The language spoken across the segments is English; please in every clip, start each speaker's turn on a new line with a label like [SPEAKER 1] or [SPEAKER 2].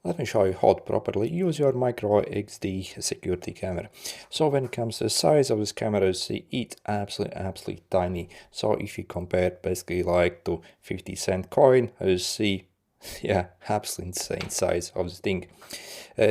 [SPEAKER 1] Let me show you how to properly use your micro XD security camera. So when it comes to the size of this camera, you see it's absolutely tiny. So if you compare it basically like to 50-cent coin, you see, yeah, absolutely insane size of this thing.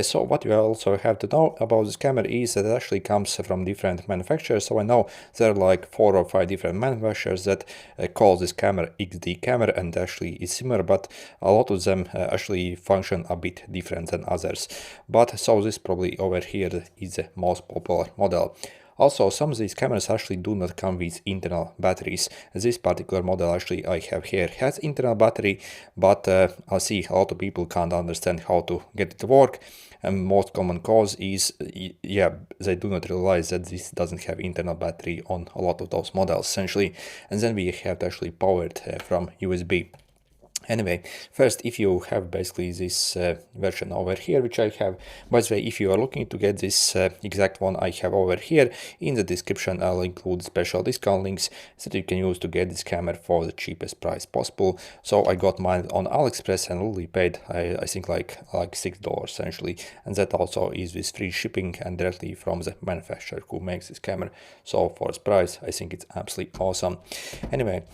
[SPEAKER 1] So what you also have to know about this camera is that it actually comes from different manufacturers. So I know there are like 4 or 5 different manufacturers that call this camera XD camera, and actually it's similar, but a lot of them actually function a bit different than others. But so this probably over here is the most popular model. Also, some of these cameras actually do not come with internal batteries. This particular model actually I have here has internal battery, but I see a lot of people can't understand how to get it to work. And most common cause is, yeah, they do not realize that this doesn't have internal battery on a lot of those models essentially. And then we have to actually power it from USB. Anyway, first, if you have basically this version over here, which I have, by the way, if you are looking to get this exact one I have over here, in the description I'll include special discount links that you can use to get this camera for the cheapest price possible. So I got mine on AliExpress and only paid, I think like $6 essentially, and that also is with free shipping and directly from the manufacturer who makes this camera. So for this price, I think it's absolutely awesome. Anyway,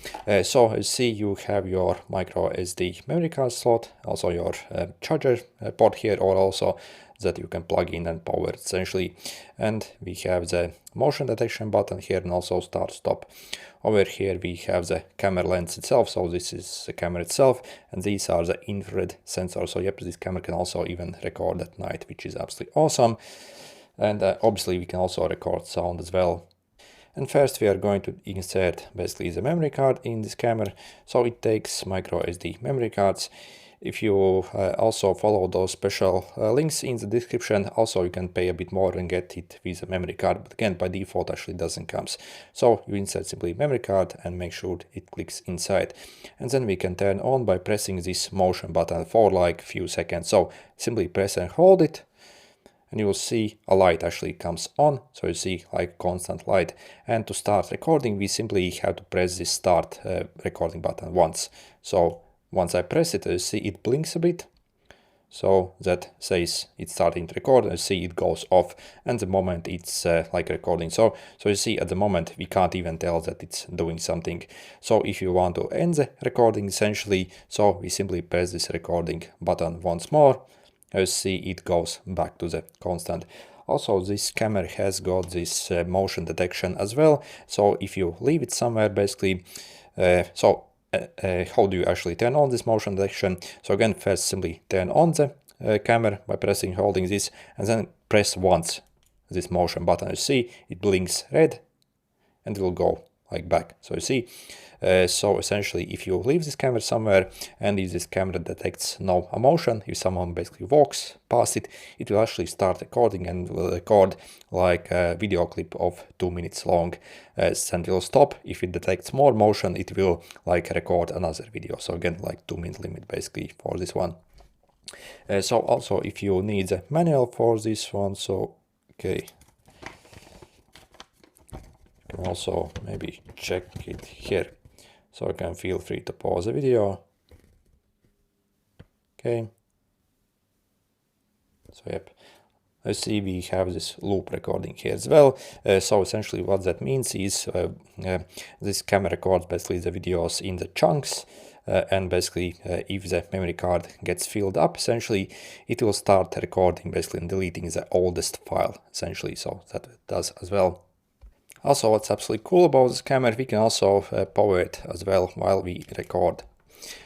[SPEAKER 1] so as you see, you have your micro SD memory card slot, also your charger port here, or also that you can plug in and power essentially. And we have the motion detection button here and also start stop. Over here we have the camera lens itself, so this is the camera itself, and these are the infrared sensors. So yep, this camera can also even record at night, which is absolutely awesome. And obviously we can also record sound as well. And first we are going to insert basically the memory card in this camera. So it takes micro SD memory cards. If you also follow those special links in the description, also you can pay a bit more and get it with a memory card. But again, by default actually doesn't come. So you insert simply memory card and make sure it clicks inside. And then we can turn on by pressing this motion button for like a few seconds. So simply press and hold it, and you will see a light actually comes on, so you see like constant light. And to start recording, we simply have to press this start recording button once. So once I press it, you see it blinks a bit, so that says it's starting to record. You see it goes off, and the moment it's like recording. So you see at the moment we can't even tell that it's doing something. So if you want to end the recording essentially, so we simply press this recording button once more. You see it goes back to the constant. Also, this camera has got this motion detection as well. So if you leave it somewhere, basically, how do you actually turn on this motion detection? So again, first simply turn on the camera by holding this, and then press once this motion button. You see it blinks red, and it will go like back. So you see, so essentially if you leave this camera somewhere and if this camera detects no motion, if someone basically walks past it, it will actually start recording and will record like a video clip of 2 minutes long. And it will stop. If it detects more motion, it will like record another video. So again, like 2-minute limit basically for this one. So also if you need a manual for this one, so okay, you can also maybe check it here. So you can feel free to pause the video. Okay. So yep, I see we have this loop recording here as well. So essentially what that means is this camera records basically the videos in the chunks. And basically if the memory card gets filled up, essentially it will start recording basically and deleting the oldest file essentially. So that it does as well. Also, what's absolutely cool about this camera, we can also power it as well while we record.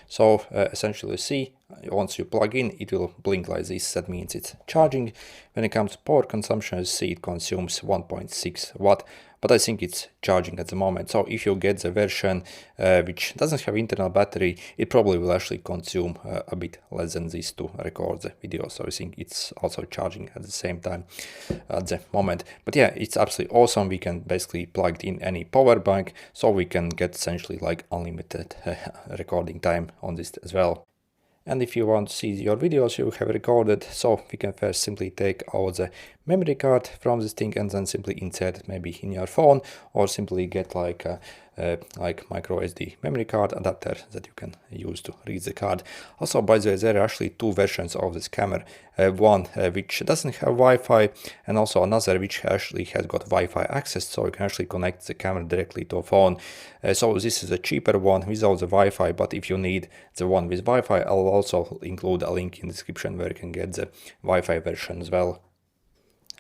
[SPEAKER 1] So essentially, see, once you plug in, it will blink like this. That means it's charging. When it comes to power consumption, you see it consumes 1.6 watt, but I think it's charging at the moment. So if you get the version which doesn't have internal battery, it probably will actually consume a bit less than this to record the video. So I think it's also charging at the same time at the moment. But yeah, it's absolutely awesome. We can basically plug it in any power bank, so we can get essentially like unlimited recording time on this as well. And if you want to see your videos you have recorded, so we can first simply take out the memory card from this thing and then simply insert it maybe in your phone, or simply get like a like micro SD memory card adapter that you can use to read the card. Also, by the way, there are actually two versions of this camera. One which doesn't have Wi-Fi, and also another which actually has got Wi-Fi access, so you can actually connect the camera directly to a phone. So this is a cheaper one without the Wi-Fi, but if you need the one with Wi-Fi, I'll also include a link in the description where you can get the Wi-Fi version as well.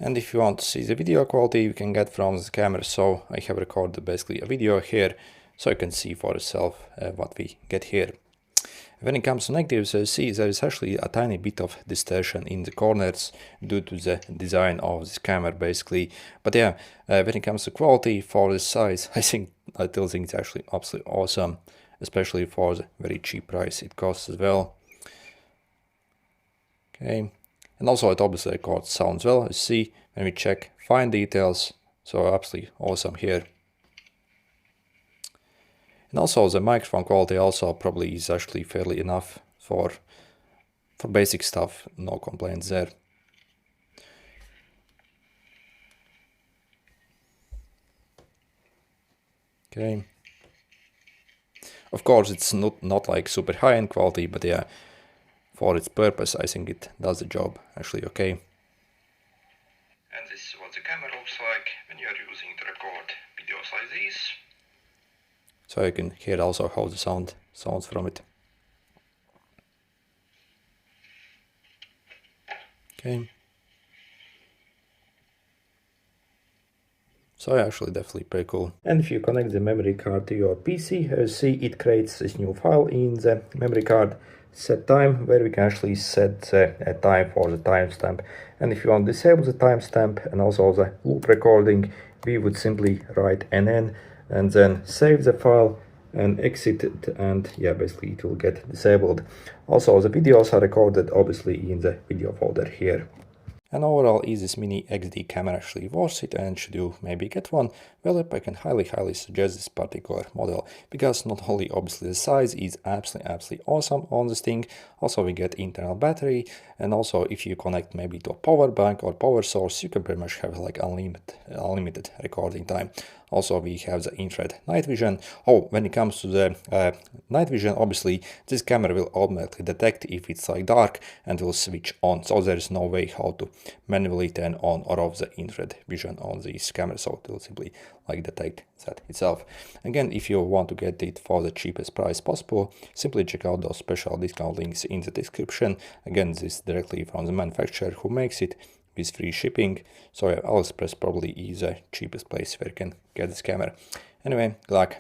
[SPEAKER 1] And if you want to see the video quality you can get from this camera, so I have recorded basically a video here, so you can see for yourself what we get here. When it comes to negatives, you see there is actually a tiny bit of distortion in the corners due to the design of this camera basically. But yeah, when it comes to quality for the size, I still think it's actually absolutely awesome, especially for the very cheap price it costs as well. Okay. And also it obviously records sounds well. You see when we check fine details, so absolutely awesome here. And also the microphone quality also probably is actually fairly enough for basic stuff, no complaints there. Okay. Of course it's not like super high-end quality, but yeah, for its purpose, I think it does the job actually okay. And this is what the camera looks like when you are using to record videos like these. So you can hear also how the sound sounds from it. Okay. So actually definitely pretty cool. And if you connect the memory card to your PC, you see it creates this new file in the memory card, set time, where we can actually set a time for the timestamp. And if you want to disable the timestamp and also the loop recording, we would simply write NN and then save the file and exit it, and yeah, basically it will get disabled. Also the videos are recorded obviously in the video folder here. And overall, is this mini XD camera actually worth it, and should you maybe get one? Well, I can highly suggest this particular model, because not only obviously the size is absolutely awesome on this thing, also we get internal battery, and also if you connect maybe to a power bank or power source, you can pretty much have like unlimited recording time. Also we have the infrared night vision. Oh, when it comes to the night vision, obviously this camera will automatically detect if it's like dark and will switch on, so there is no way how to manually turn on or off the infrared vision on this camera, so it will simply like detect that itself. Again, if you want to get it for the cheapest price possible, simply check out those special discount links in the description. Again, this is directly from the manufacturer who makes it, with free shipping. So yeah, AliExpress probably is the cheapest place where you can get this camera. Anyway, good luck.